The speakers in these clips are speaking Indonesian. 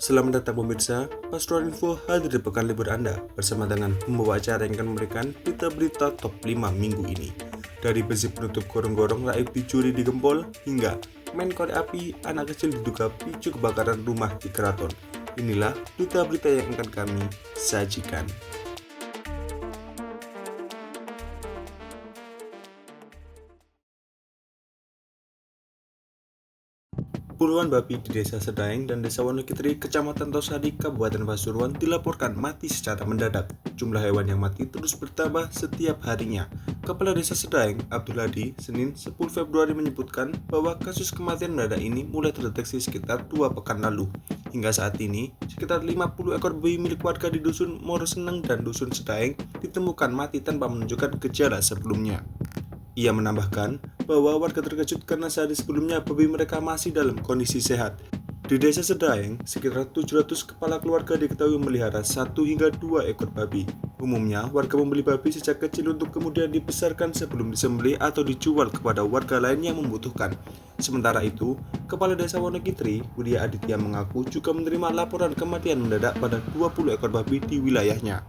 Selamat datang pemirsa, Pastoral Info hadir di pekan libur Anda bersama dengan pembawa acara yang akan memberikan berita-berita top 5 minggu ini. Dari besi penutup gorong-gorong raib dicuri di Gempol hingga main korek api anak kecil diduga picu kebakaran rumah di Keraton. Inilah berita-berita yang akan kami sajikan. Puluhan babi di Desa Sedaeng dan Desa Wonokitri, Kecamatan Tosari, Kabupaten Pasuruan dilaporkan mati secara mendadak. Jumlah hewan yang mati terus bertambah setiap harinya. Kepala Desa Sedaeng, Abdul Hadi, Senin 10 Februari menyebutkan bahwa kasus kematian mendadak ini mulai terdeteksi sekitar 2 pekan lalu. Hingga saat ini, sekitar 50 ekor babi milik warga di Dusun Moroseneng dan Dusun Sedaeng ditemukan mati tanpa menunjukkan gejala sebelumnya. Ia menambahkan bahwa warga terkejut karena sehari sebelumnya babi mereka masih dalam kondisi sehat. Di Desa Sedaeng, sekitar 700 kepala keluarga diketahui memelihara 1 hingga 2 ekor babi. Umumnya, warga membeli babi sejak kecil untuk kemudian dibesarkan sebelum disembelih atau dijual kepada warga lain yang membutuhkan. Sementara itu, Kepala Desa Wonokitri, Budia Aditya mengaku juga menerima laporan kematian mendadak pada 20 ekor babi di wilayahnya.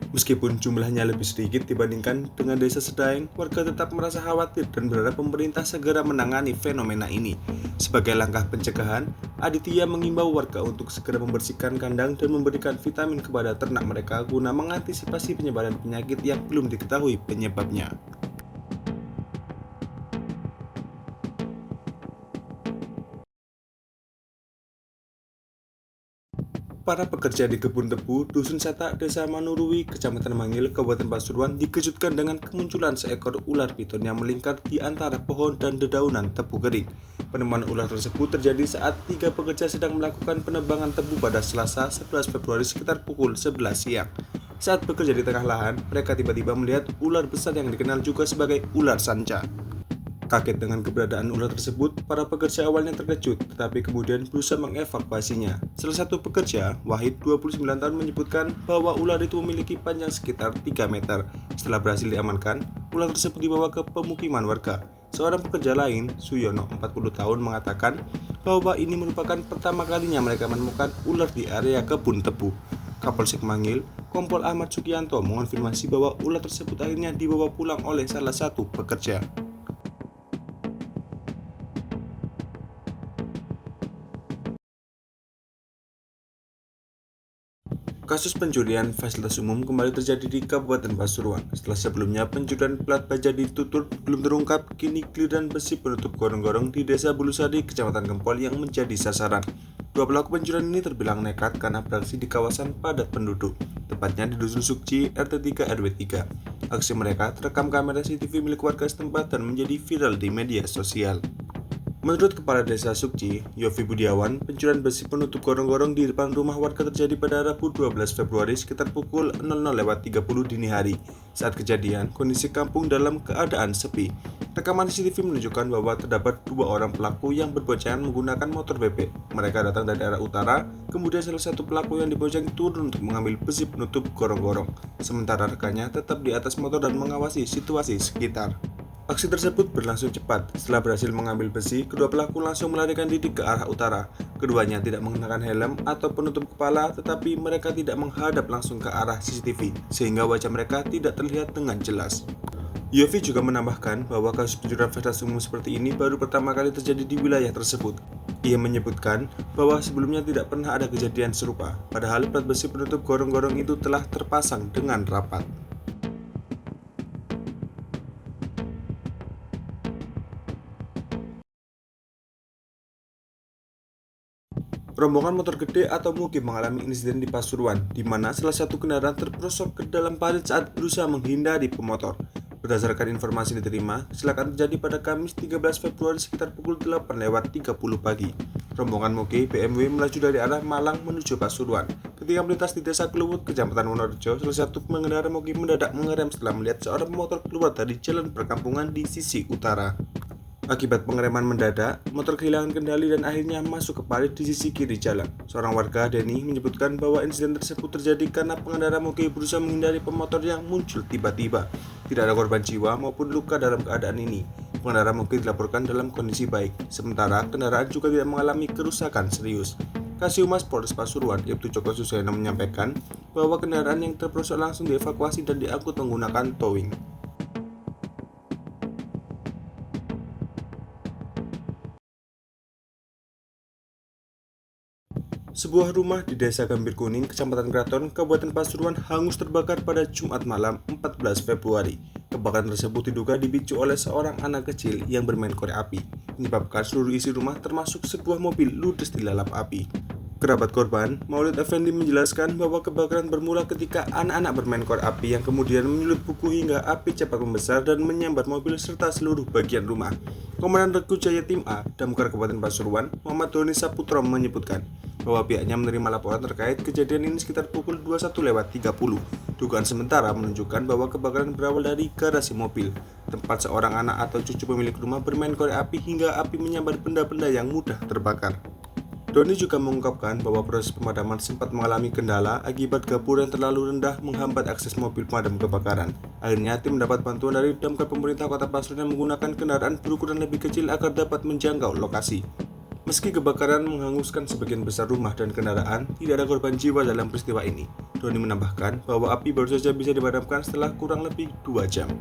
Meskipun jumlahnya lebih sedikit dibandingkan dengan Desa Sedaeng, warga tetap merasa khawatir dan berharap pemerintah segera menangani fenomena ini. Sebagai langkah pencegahan, Aditya mengimbau warga untuk segera membersihkan kandang dan memberikan vitamin kepada ternak mereka guna mengantisipasi penyebaran penyakit yang belum diketahui penyebabnya. Para pekerja di kebun tebu Dusun Satak, Desa Manurui, Kecamatan Mangil, Kabupaten Pasuruan dikejutkan dengan kemunculan seekor ular piton yang melingkar di antara pohon dan dedaunan tebu kering. Penemuan ular tersebut terjadi saat 3 pekerja sedang melakukan penebangan tebu pada Selasa 11 Februari sekitar pukul 11 siang. Saat bekerja di tengah lahan, mereka tiba-tiba melihat ular besar yang dikenal juga sebagai ular sanca. Kaget dengan keberadaan ular tersebut, para pekerja awalnya terkejut, tetapi kemudian berusaha mengevakuasinya. Salah satu pekerja, Wahid, 29 tahun, menyebutkan bahwa ular itu memiliki panjang sekitar 3 meter. Setelah berhasil diamankan, ular tersebut dibawa ke pemukiman warga. Seorang pekerja lain, Suyono, 40 tahun, mengatakan bahwa ini merupakan pertama kalinya mereka menemukan ular di area kebun tebu. Kapolsek Mangil, Kompol Ahmad Sukianto, mengonfirmasi bahwa ular tersebut akhirnya dibawa pulang oleh salah satu pekerja. Kasus pencurian fasilitas umum kembali terjadi di Kabupaten Pasuruan. Setelah sebelumnya pencurian plat baja di Tutur belum terungkap, kini giliran besi penutup gorong-gorong di Desa Bulusari, Kecamatan Gempol yang menjadi sasaran. Dua pelaku pencurian ini terbilang nekat karena beraksi di kawasan padat penduduk, tepatnya di Dusun Sukci, RT 3 RW 3. Aksi mereka terekam kamera CCTV milik warga setempat dan menjadi viral di media sosial. Menurut Kepala Desa Sukci, Yofi Budiawan, pencurian besi penutup gorong-gorong di depan rumah warga terjadi pada Rabu 12 Februari sekitar pukul 00.30 dini hari. Saat kejadian, kondisi kampung dalam keadaan sepi. Rekaman CCTV menunjukkan bahwa terdapat 2 orang pelaku yang berboncengan menggunakan motor bebek. Mereka datang dari arah utara, kemudian salah satu pelaku yang dibonceng turun untuk mengambil besi penutup gorong-gorong. Sementara rekannya tetap di atas motor dan mengawasi situasi sekitar. Aksi tersebut berlangsung cepat. Setelah berhasil mengambil besi, kedua pelaku langsung melarikan diri ke arah utara. Keduanya tidak mengenakan helm atau penutup kepala, tetapi mereka tidak menghadap langsung ke arah CCTV, sehingga wajah mereka tidak terlihat dengan jelas. Yofi juga menambahkan bahwa kasus pencurian fasilitas umum seperti ini baru pertama kali terjadi di wilayah tersebut. Ia menyebutkan bahwa sebelumnya tidak pernah ada kejadian serupa, padahal plat besi penutup gorong-gorong itu telah terpasang dengan rapat. Rombongan motor gede atau mugib mengalami insiden di Pasuruan, di mana salah satu kendaraan terperosok ke dalam parit saat berusaha menghindari pemotor. Berdasarkan informasi diterima, kecelakaan terjadi pada Kamis 13 Februari sekitar pukul 8.30 pagi. Rombongan mugib BMW melaju dari arah Malang menuju Pasuruan. Ketika melintas di Desa Kluwut, Kecamatan Wonorejo, salah satu pengendara mugib mendadak mengerem setelah melihat seorang pemotor keluar dari jalan perkampungan di sisi utara. Akibat pengereman mendadak, motor kehilangan kendali dan akhirnya masuk ke parit di sisi kiri jalan. Seorang warga, Denny, menyebutkan bahwa insiden tersebut terjadi karena pengendara moge berusaha menghindari pemotor yang muncul tiba-tiba. Tidak ada korban jiwa maupun luka dalam keadaan ini. Pengendara moge dilaporkan dalam kondisi baik, sementara kendaraan juga tidak mengalami kerusakan serius. Kasihumas Polres Pasuruan, Ibtu Joko Suseno menyampaikan bahwa kendaraan yang terperosok langsung dievakuasi dan diangkut menggunakan towing. Sebuah rumah di Desa Gambir Kuning, Kecamatan Kraton, Kabupaten Pasuruan hangus terbakar pada Jumat malam 14 Februari. Kebakaran tersebut diduga dipicu oleh seorang anak kecil yang bermain korek api, menyebabkan seluruh isi rumah termasuk sebuah mobil ludes dilalap api. Kerabat korban, Maulid Effendi menjelaskan bahwa kebakaran bermula ketika anak-anak bermain korek api yang kemudian menyulut buku hingga api cepat membesar dan menyambar mobil serta seluruh bagian rumah. Komandan Regu Jaya Tim A, Damkar Kabupaten Pasuruan, Muhammad Doni Saputro menyebutkan bahwa pihaknya menerima laporan terkait kejadian ini sekitar pukul 21.30. Dugaan sementara menunjukkan bahwa kebakaran berawal dari garasi mobil, tempat seorang anak atau cucu pemilik rumah bermain korek api hingga api menyambar benda-benda yang mudah terbakar. Doni juga mengungkapkan bahwa proses pemadaman sempat mengalami kendala akibat gapura yang terlalu rendah menghambat akses mobil pemadam kebakaran. Akhirnya tim mendapat bantuan dari damkar pemerintah Kota Pasuruan yang menggunakan kendaraan berukuran lebih kecil agar dapat menjangkau lokasi. Meski kebakaran menghanguskan sebagian besar rumah dan kendaraan, tidak ada korban jiwa dalam peristiwa ini. Doni menambahkan bahwa api baru saja bisa dipadamkan setelah kurang lebih 2 jam.